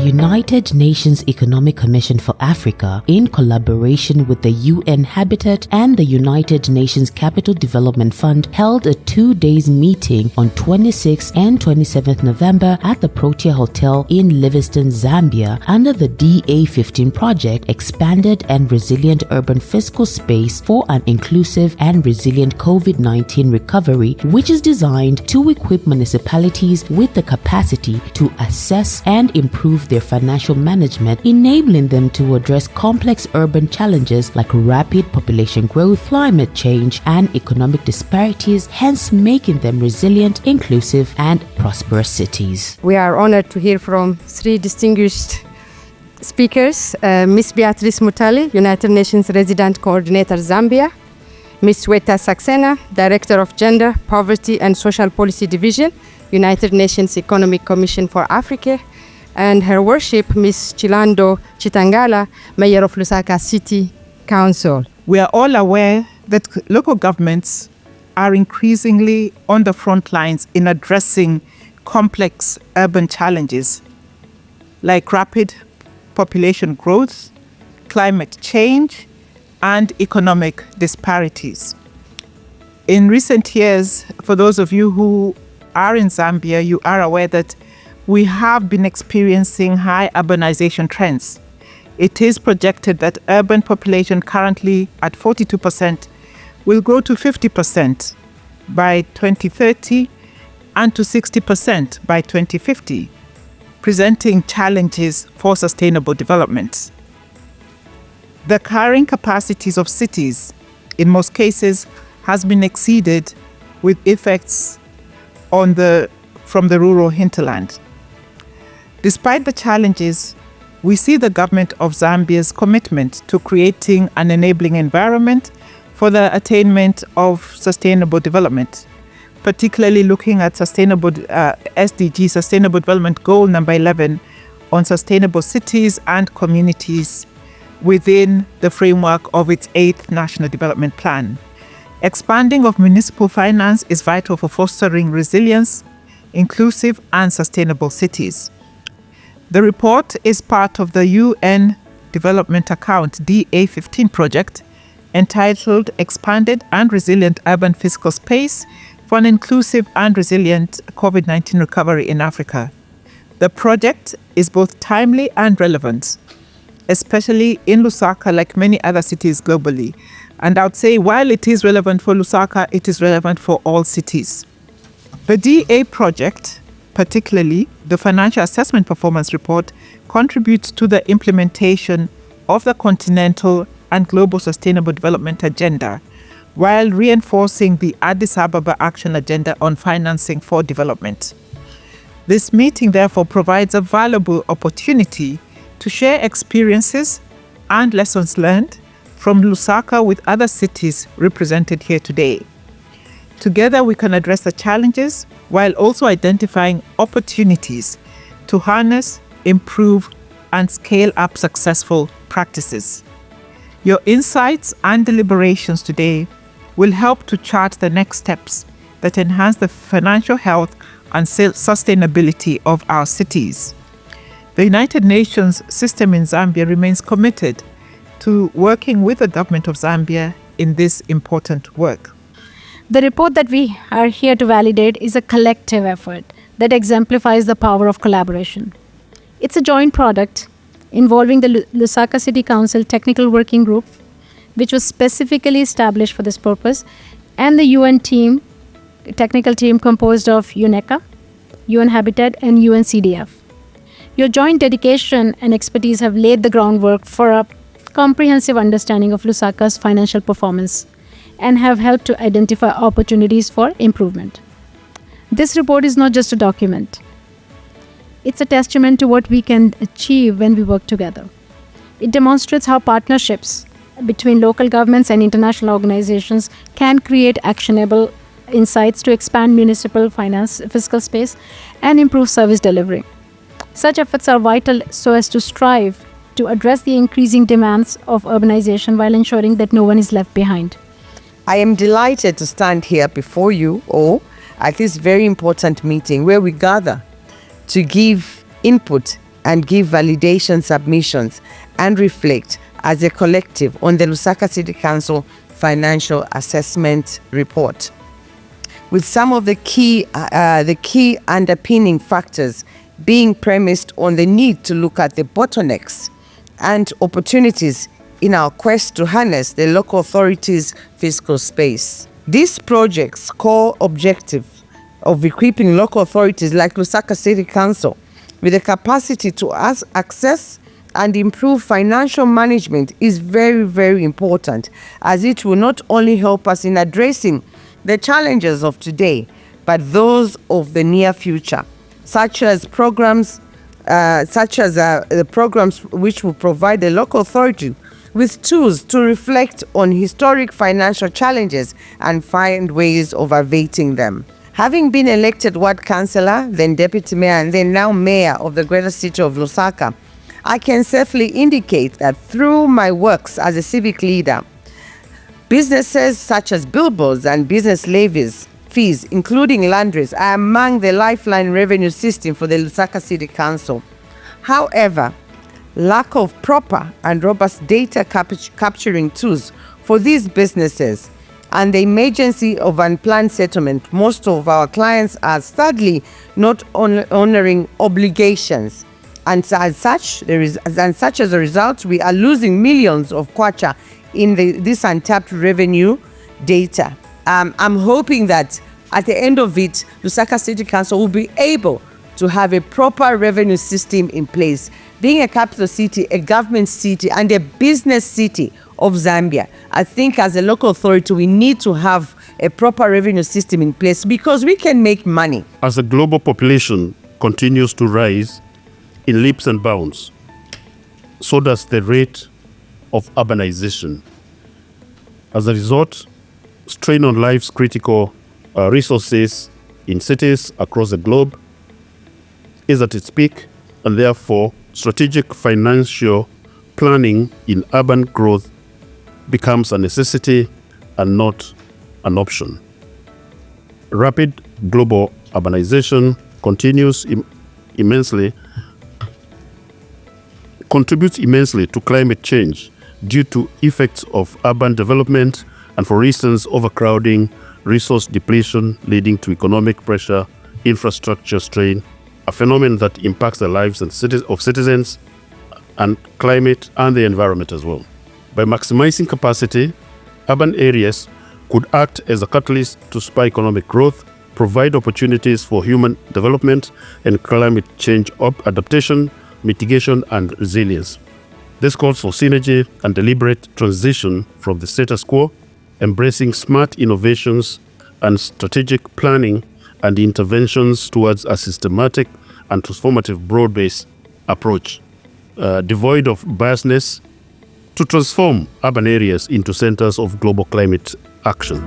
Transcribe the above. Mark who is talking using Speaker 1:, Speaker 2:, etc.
Speaker 1: United Nations Economic Commission for Africa, in collaboration with the UN Habitat and the United Nations Capital Development Fund, held a 2-day meeting on 26th and 27th November at the Protea Hotel in Livingstone, Zambia, under the DA15 project, Expanded and Resilient Urban Fiscal Space for an Inclusive and Resilient COVID-19 Recovery, which is designed to equip municipalities with the capacity to assess and improve their financial management, enabling them to address complex urban challenges like rapid population growth, climate change, and economic disparities, hence making them resilient, inclusive, and prosperous cities.
Speaker 2: We are honored to hear from 3 distinguished speakers, Ms. Beatrice Mutali, United Nations Resident Coordinator, Zambia, Ms. Weta Saxena, Director of Gender, Poverty and Social Policy Division, United Nations Economic Commission for Africa, and Her Worship, Ms. Chilando Chitangala, Mayor of Lusaka City Council.
Speaker 3: We are all aware that local governments are increasingly on the front lines in addressing complex urban challenges like rapid population growth, climate change, and economic disparities. In recent years, for those of you who are in Zambia, you are aware that we have been experiencing high urbanization trends. It is projected that urban population, currently at 42%, will grow to 50% by 2030 and to 60% by 2050, presenting challenges for sustainable development. The carrying capacities of cities, in most cases, has been exceeded, with effects from the rural hinterland. Despite the challenges, we see the government of Zambia's commitment to creating an enabling environment for the attainment of sustainable development, particularly looking at sustainable SDG, Sustainable Development Goal number 11, on sustainable cities and communities within the framework of its 8th National Development Plan. Expanding of municipal finance is vital for fostering resilience, inclusive and sustainable cities. The report is part of the UN Development Account DA15 project entitled Expanded and Resilient Urban Fiscal Space for an Inclusive and Resilient COVID-19 Recovery in Africa. The project is both timely and relevant, especially in Lusaka, like many other cities globally. And I would say while it is relevant for Lusaka, it is relevant for all cities. The DA project, particularly the Financial Assessment Performance Report, contributes to the implementation of the continental and global sustainable development agenda, while reinforcing the Addis Ababa Action Agenda on financing for development. This meeting, therefore, provides a valuable opportunity to share experiences and lessons learned from Lusaka with other cities represented here today. Together, we can address the challenges while also identifying opportunities to harness, improve, and scale up successful practices. Your insights and deliberations today will help to chart the next steps that enhance the financial health and sustainability of our cities. The United Nations system in Zambia remains committed to working with the government of Zambia in this important work.
Speaker 4: The report that we are here to validate is a collective effort that exemplifies the power of collaboration. It's a joint product involving the Lusaka City Council Technical Working Group, which was specifically established for this purpose, and the UN team, technical team composed of UNECA, UN Habitat, and UNCDF. Your joint dedication and expertise have laid the groundwork for a comprehensive understanding of Lusaka's financial performance and have helped to identify opportunities for improvement. This report is not just a document. It's a testament to what we can achieve when we work together. It demonstrates how partnerships between local governments and international organizations can create actionable insights to expand municipal finance, fiscal space, and improve service delivery. Such efforts are vital so as to strive to address the increasing demands of urbanization while ensuring that no one is left behind.
Speaker 5: I am delighted to stand here before you all at this very important meeting where we gather to give input and give validation submissions and reflect as a collective on the Lusaka City Council Financial Assessment Report, with some of the key underpinning factors being premised on the need to look at the bottlenecks and opportunities in our quest to harness the local authorities' fiscal space. This project's core objective of equipping local authorities like Lusaka City Council with the capacity to access and improve financial management is very, very important, as it will not only help us in addressing the challenges of today, but those of the near future, such as the programs which will provide the local authority with tools to reflect on historic financial challenges and find ways of abating them. Having been elected ward councillor, then deputy mayor, and then now mayor of the greater city of Lusaka, I can safely indicate that through my works as a civic leader, businesses such as billboards and business levies, fees, including laundries, are among the lifeline revenue system for the Lusaka City Council. However, lack of proper and robust data capturing tools for these businesses and the emergency of unplanned settlement, most of our clients are sadly not honoring obligations. And as such as a result, we are losing millions of kwacha in this untapped revenue data. I'm hoping that at the end of it, Lusaka City Council will be able to have a proper revenue system in place. Being a capital city, a government city, and a business city of Zambia, I think as a local authority, we need to have a proper revenue system in place because we can make money.
Speaker 6: As the global population continues to rise in leaps and bounds, so does the rate of urbanization. As a result, strain on life's critical resources in cities across the globe is at its peak, and therefore strategic financial planning in urban growth becomes a necessity and not an option. Rapid global urbanization contributes immensely to climate change due to effects of urban development and, for instance, overcrowding, resource depletion leading to economic pressure, infrastructure strain, a phenomenon that impacts the lives of citizens and climate and the environment as well. By maximizing capacity, urban areas could act as a catalyst to spur economic growth, provide opportunities for human development and climate change adaptation, mitigation, and resilience. This calls for synergy and deliberate transition from the status quo, embracing smart innovations and strategic planning and interventions towards a systematic and transformative broad-based approach, devoid of biasness, to transform urban areas into centers of global climate action.